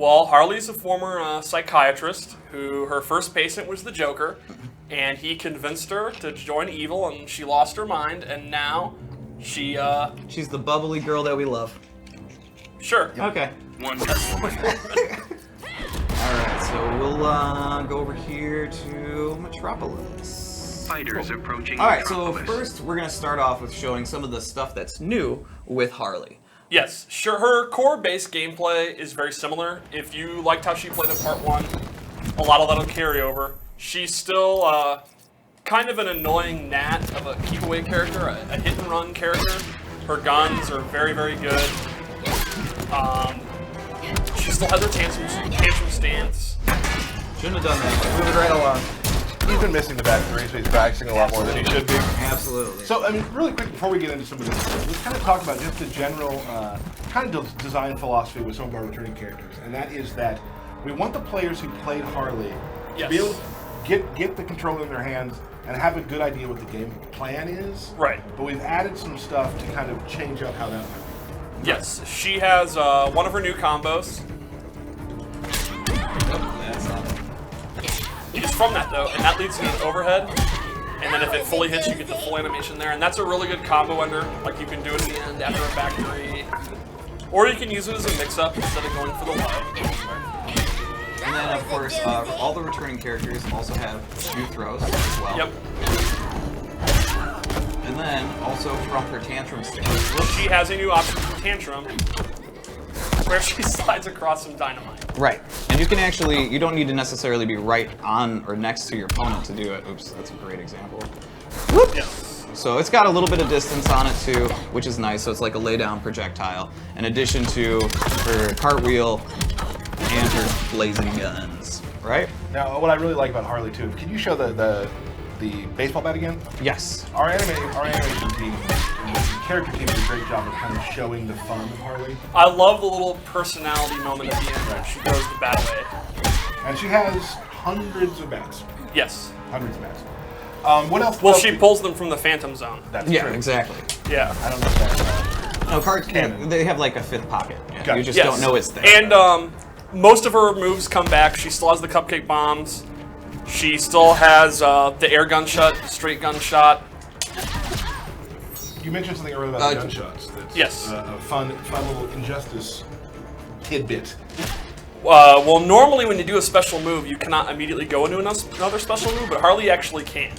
Well, Harley's a former psychiatrist who her first patient was the Joker, and he convinced her to join evil, and she lost her mind, and now she's the bubbly girl that we love. Sure. Okay. Wonderful. Alright, so we'll go over here to Metropolis. Fighters approaching. Alright, so Metropolis. first we're going to start off with showing some of the stuff that's new with Harley. Yes, sure. Her core base gameplay is very similar. If you liked how she played in Part 1, a lot of that'll carry over. She's still kind of an annoying gnat of a keep-away character, a hit-and-run character. Her guns are very, very good. She still has her tantrum stance. Shouldn't have done that. Move it right along. He's been missing the back three, so he's practicing a lot more than he should be. Absolutely. So, I mean, really quick, before we get into some of this, let's kind of talk about just the general kind of design philosophy with some of our returning characters. And that is that we want the players who played Harley to be able to get the controller in their hands and have a good idea what the game plan is. Right. But we've added some stuff to kind of change up how that works. Yes, she has one of her new combos. That's not it. It's from that, though, and that leads to an overhead. And then if it fully hits, you get the full animation there. And that's a really good combo ender. Like, you can do it in the end after a back three. Or you can use it as a mix-up instead of going for the low. And then, of course, all the returning characters also have new throws as well. Yep. And then, also from her tantrum stance. Well, she has a new option for Tantrum, where she slides across some dynamite. Right. And you can actually, you don't need to necessarily be right on or next to your opponent to do it. Oops, that's a great example. Whoop. Yes. So it's got a little bit of distance on it too, which is nice. So it's like a lay-down projectile, in addition to her cartwheel and her blazing guns. Right? Now, what I really like about Harley, too, can you show the baseball bat again? Yes. Our animation team, the character team did a great job of kind of showing the fun of Harley. I love the little personality moment at the end when she throws the bat away. And she has hundreds of bats. Yes. Hundreds of bats. What else? Well, she pulls them from the Phantom Zone. That's Yeah, true. exactly. Yeah. I don't know if that's No, cards Canon. they have like a fifth pocket. Yeah, Gotcha. You just Yes. don't know it's there. And most of her moves come back. She still has the cupcake bombs. She still has the air gunshot, straight gunshot. You mentioned something earlier about the gunshots. That's Yes. A fun little Injustice tidbit. Well, normally when you do a special move, you cannot immediately go into another special move, but Harley actually can.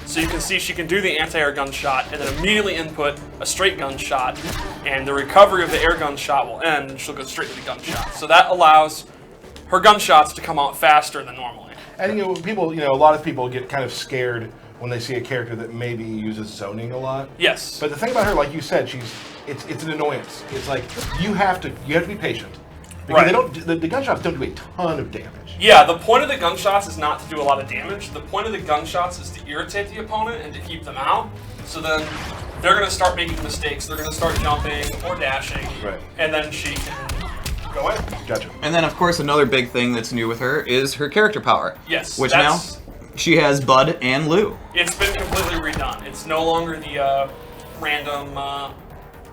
So you can see she can do the anti-air gunshot and then immediately input a straight gunshot, and the recovery of the air gunshot will end, and she'll go straight to the gunshot. So that allows her gunshots to come out faster than normally. And a lot of people get kind of scared when they see a character that maybe uses zoning a lot. Yes. But the thing about her, like you said, it's an annoyance. It's like you have to be patient. Because Right. the gunshots don't do a ton of damage. Yeah, the point of the gunshots is not to do a lot of damage. The point of the gunshots is to irritate the opponent and to keep them out. So then they're going to start making mistakes. They're going to start jumping or dashing. Right. And then she can go in. Gotcha. And then, of course, another big thing that's new with her is her character power. Yes. Which now, she has Bud and Lou. It's been completely redone. It's no longer the random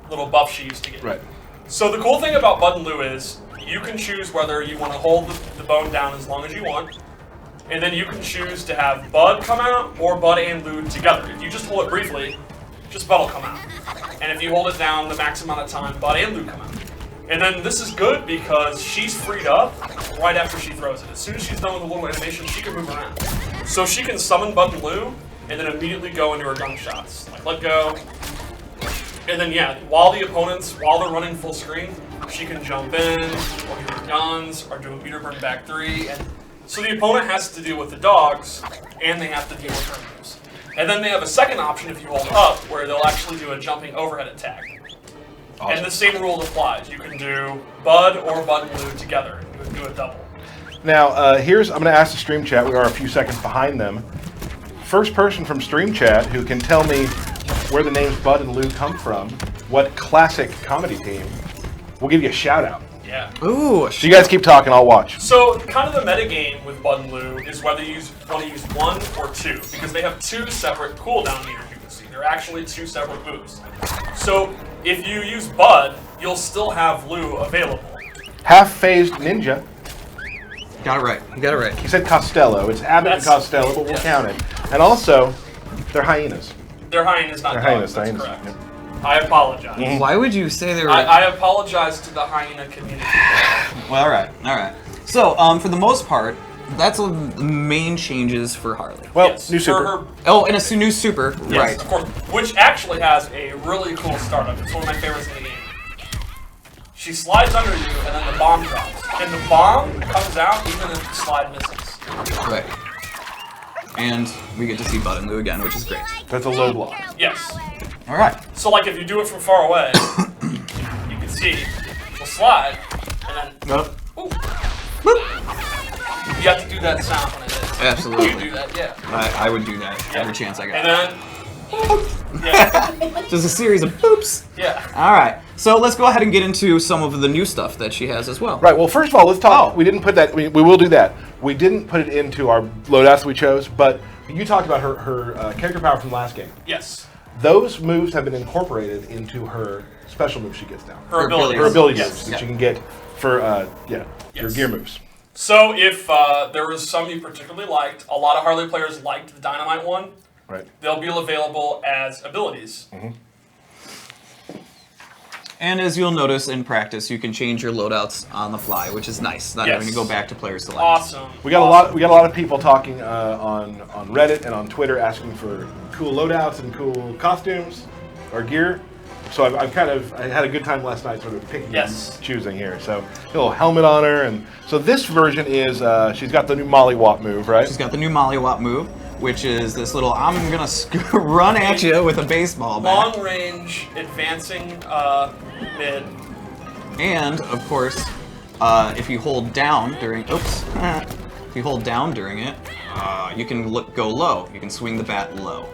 little buff she used to get. Right. So the cool thing about Bud and Lou is you can choose whether you want to hold the bone down as long as you want, and then you can choose to have Bud come out or Bud and Lou together. If you just hold it briefly, just Bud will come out. And if you hold it down the max amount of time, Bud and Lou come out. And then this is good because she's freed up right after she throws it. As soon as she's done with the little animation, she can move around. So she can summon Bud and Lou and then immediately go into her gunshots. Like, let go. And then, yeah, while they're running full screen, she can jump in, or do her guns, or do a meter burn back three. And so the opponent has to deal with the dogs, and they have to deal with her moves. And then they have a second option if you hold up, where they'll actually do a jumping overhead attack. Awesome. And the same rule applies. You can do Bud or Bud and Lou together. You can do a double. Now, I'm going to ask the stream chat. We are a few seconds behind them. First person from stream chat who can tell me where the names Bud and Lou come from, what classic comedy team, we'll give you a shout out. Yeah. Ooh. So you guys keep talking, I'll watch. So kind of the metagame with Bud and Lou is whether you want to use one or two, because they have two separate cooldown meters you can see. They're actually two separate moves. So if you use Bud, you'll still have Lou available. Half-phased ninja. Got it right. You got it right. He said Costello. It's Abbott and Costello, but we'll count it. And also, they're hyenas. They're hyenas, not dogs. That's correct. Yep. I apologize. Why would you say they were... I apologize to the hyena community. Well, all right. So, for the most part, that's the main changes for Harley. Well, yes, new super. And a new super, yes, right. of course, which actually has a really cool startup. It's one of my favorites in the game. She slides under you, and then the bomb drops. And the bomb comes out even if the slide misses. Right. And we get to see Bud and Lou again, which is great. That's a low block. Yes. All right. So, like, if you do it from far away, you can see she'll slide, and then Nope. ooh, you have to do that sound when it is. Absolutely. You do that, yeah. I would do that every chance I got. And then, yeah, Just a series of boops. yeah. All right. So let's go ahead and get into some of the new stuff that she has as well. Right, well, first of all, let's talk. We didn't put that, we will do that. We didn't put it into our loadouts we chose, but you talked about her character power from last game. Yes. Those moves have been incorporated into her special moves she gets now. Her abilities. Her ability Yes. moves that she can get for, her Yes. gear moves. So if there was some you particularly liked, a lot of Harley players liked the Dynamite one. Right. They'll be available as abilities. Mm-hmm. And as you'll notice in practice, you can change your loadouts on the fly, which is nice. Not having to go back to player select. Awesome. We got a lot of people talking on Reddit and on Twitter asking for cool loadouts and cool costumes or gear. So I had a good time last night sort of picking and choosing here. So a little helmet on her, and so this version is she's got the new Mollywop move, right? She's got the new Mollywop move, which is this little I'm gonna run at you with a baseball bat. Long range, advancing mid. And of course, if you hold down during if you hold down during it, you can go low. You can swing the bat low.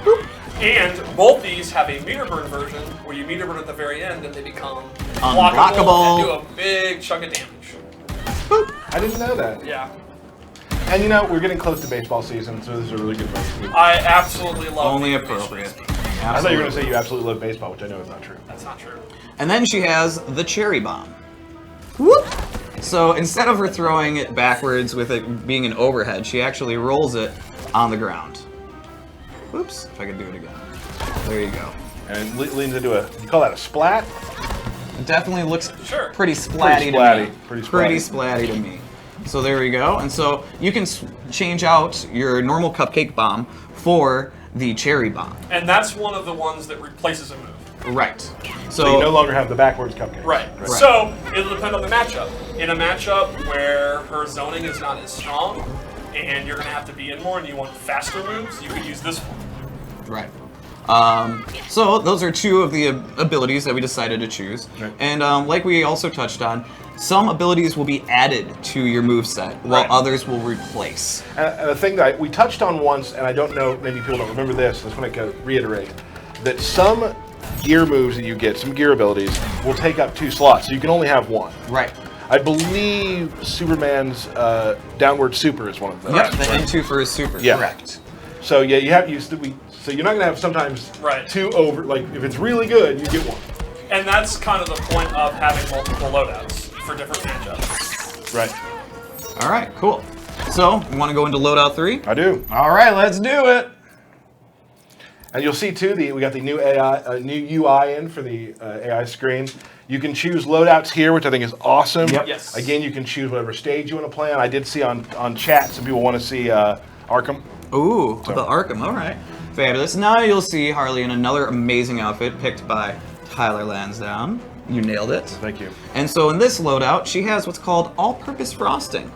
Boop. And both these have a meter burn version where you meter burn at the very end and they become unblockable and do a big chunk of damage. Boop. I didn't know that. Yeah. And you know, we're getting close to baseball season, so this is a really good one. I absolutely love Only the appropriate. I thought you were going to say you absolutely love baseball, which I know is not true. That's not true. And then she has the cherry bomb. Whoop. So instead of her throwing it backwards with it being an overhead, she actually rolls it on the ground. Whoops, if I could do it again. There you go. And leans into you call that a splat? It definitely looks Sure. pretty splatty to me. Pretty splatty to me. So there we go. And so you can change out your normal cupcake bomb for the cherry bomb. And that's one of the ones that replaces a move. Right. So you no longer have the backwards cupcake. Right. So it'll depend on the matchup. In a matchup where her zoning is not as strong, and you're going to have to be in more and you want faster moves, you could use this one. Right. So those are two of the abilities that we decided to choose. Right. And like we also touched on, some abilities will be added to your moveset, while others will replace. And the thing that we touched on once, and I don't know, maybe people don't remember this, I just want to reiterate, that some gear moves that you get, some gear abilities, will take up 2 slots, so you can only have one. Right. I believe Superman's downward super is one of those. Yep, the N2 for his super, correct. So yeah, so you're not gonna have sometimes 2 over, like if it's really good, you get 1. And that's kind of the point of having multiple loadouts for different matchups. Right. All right, cool. So, you want to go into loadout 3? I do. All right, let's do it. And you'll see too, we got the new AI, new UI in for the AI screen. You can choose loadouts here, which I think is awesome. Yep. Yes. Again, you can choose whatever stage you want to play on. I did see on chat some people want to see Arkham. Ooh, the Arkham, all right. Fabulous. Now you'll see Harley in another amazing outfit picked by Tyler Lansdowne. You nailed it. Thank you. And so in this loadout, she has what's called all-purpose frosting.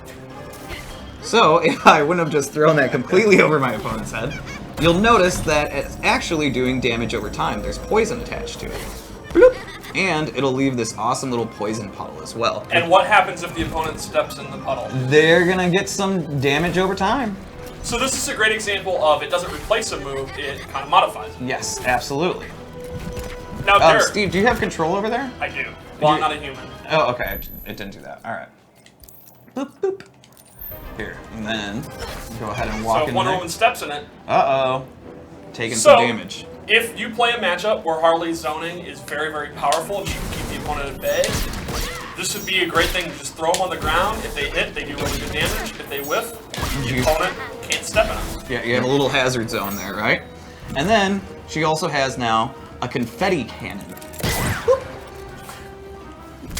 So if I wouldn't have just thrown that completely over my opponent's head, you'll notice that it's actually doing damage over time. There's poison attached to it. Bloop. And it'll leave this awesome little poison puddle as well. And what happens if the opponent steps in the puddle? They're gonna get some damage over time. So this is a great example of it doesn't replace a move, it kind of modifies it. Yes, absolutely. Now, Derek, Steve, do you have control over there? I do. Well, I'm not a human. Oh, okay. It didn't do that. All right. Boop, boop. Here, and then go ahead and walk So in if Wonder there. Woman steps in it. Uh-oh. Taking some damage. If you play a matchup where Harley's zoning is very, very powerful and she can keep the opponent at bay, This would be a great thing to just throw them on the ground. If they hit, they do really good damage. If they whiff, the opponent can't step in them. Yeah, you have a little hazard zone there, right? And then she also has now a confetti cannon.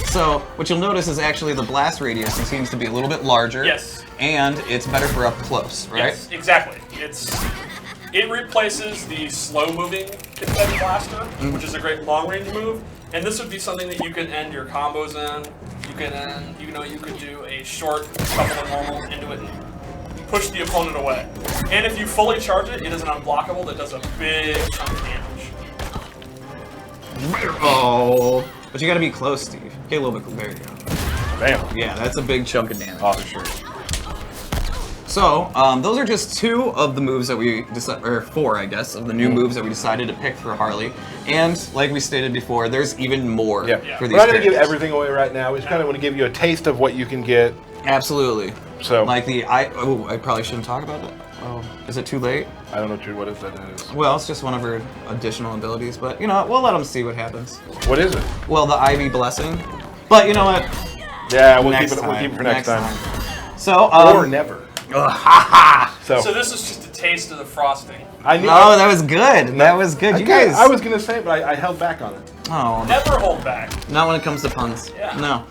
So what you'll notice is actually the blast radius seems to be a little bit larger. Yes. And it's better for up close, right? Yes, exactly. It replaces the slow-moving confetti blaster, which is a great long-range move. And this would be something that you can end your combos in. You can end, you could do a short couple of normals into it and push the opponent away. And if you fully charge it, it is an unblockable that does a big chunk of damage. Oh, but you gotta be close, Steve. Okay, a little bit. There you go. Bam. Yeah, that's a big chunk of damage. Oh, for sure. So, those are just 2 of the moves that we decided, or 4, I guess, of the new moves that we decided to pick for Harley. And like we stated before, there's even more for these We're not going to give characters. everything away right now. We just kind of want to give you a taste of what you can get. Absolutely. So, Like I probably shouldn't talk about that. Oh, is it too late? I don't know, Drew, what is that? Well, it's just one of her additional abilities, but you know what? We'll let them see what happens. What is it? Well, the Ivy Blessing. But you know what? Yeah, we'll Next keep it. We'll keep it for next time. So, Or never. So this is just a taste of the frosting. I knew. Oh, that was good. That was good. You guys. I was gonna say it, but I held back on it. Oh, Never hold back. not when it comes to puns. Yeah. No.